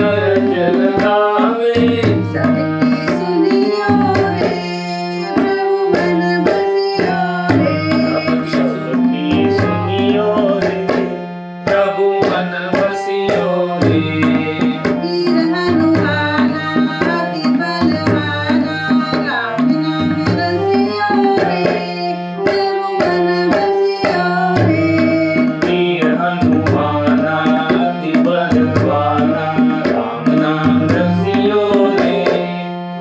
अरज लगावे। सबकी सुनियो रे प्रभु मन बसियो रे। सबकी सुनियो रे प्रभु मन बसियो रे। वीर हनुमाना अति बलवाना राम नाम रसियो रे प्रभु मन बसियो रे। वीर हनुमाना अति बलवाना राम नाम रसियो रे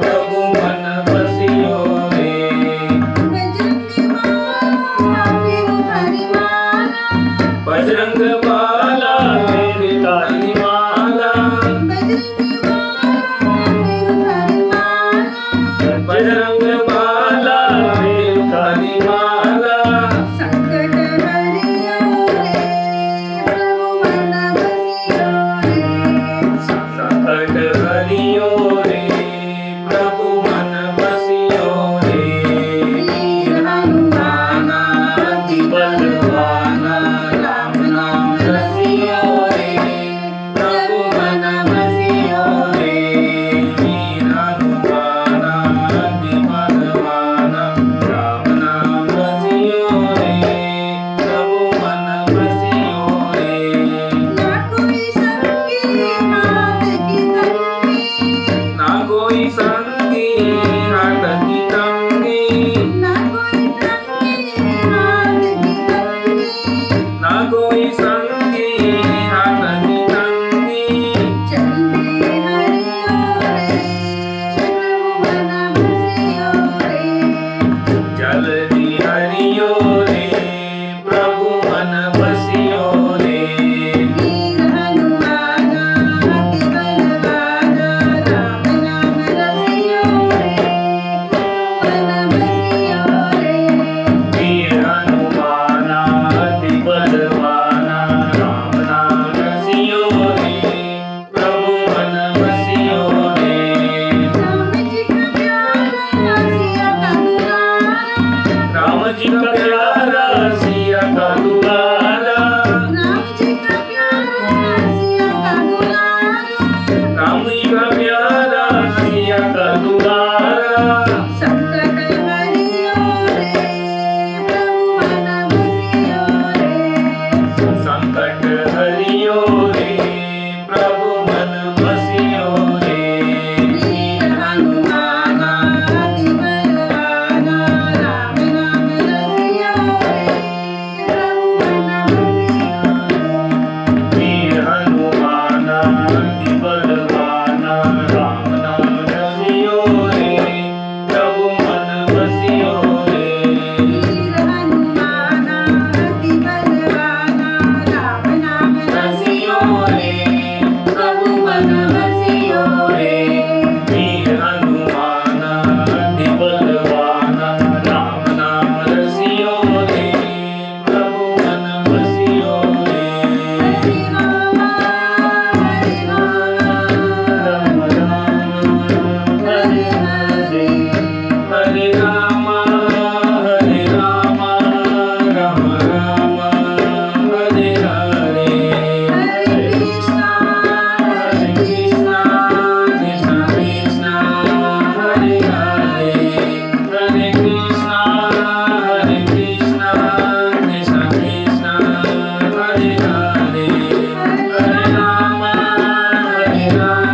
प्रभु मन बसियो रे। बजरंग बाला फिर ताली माला। बजरंग बाला फिर काली माला। संकट हरियो रे प्रभु मन बसियो रे। संकट हरियो रे प्रभु मन बसियो रे। वीर हनुमाना अति बलवाना राम नाम रसियो रे प्रभु मन बसियो रे। वीर हनुमाना अति बलवाना राम नाम रसियो रे प्रभु मन बसियो रे। ना कोई संगी हाथ की तंगी। ना कोई संगी हाथ की तंगी। ना कोई संगी हाथ की तंगी। ना कोई संगी हाथ की तंगी। चंडी हरियो रे प्रभु मन बसियो रे। जल्दी हरियो रे प्रभु मन बसियो रे। वीर हनुमाना अति बलवाना राम नाम रसियो रे प्रभु मन बसियो रे। वीर हनुमाना अति बलवाना राम नाम रसियो रे प्रभु मन बसियो रे। राम जी का प्यारा सिया का दुलारा। राम जी का प्यारा सिया का दुलारा। राम जी का प्यारा सिया का राम जी का प्यारा सिया का दुलारा। दुलारा। संकट हरियो रे प्रभु मन बसियो रे। संकट हरियो रे प्रभु मन बसियो रे। वीर हनुमाना अति बलवाना राम नाम रसियो रे प्रभु मन बसियो रे। वीर हनुमाना अति बलवाना राम नाम रसियो रे प्रभु मन बसियो रे। वीर हनुमाना अति बलवाना राम नाम रसियो रे प्रभु मन बसियो रे। वीर हनुमाना अति बलवाना राम नाम रसियो रे प्रभु मन बसियो रे। हरि राम राम राम हरे हरे हरे राम राम राम हरे हरे। हरे कृष्णा कृष्णा कृष्णा कृष्णा हरे हरे। हरे कृष्णा कृष्णा कृष्णा हरे हरे। हरे राम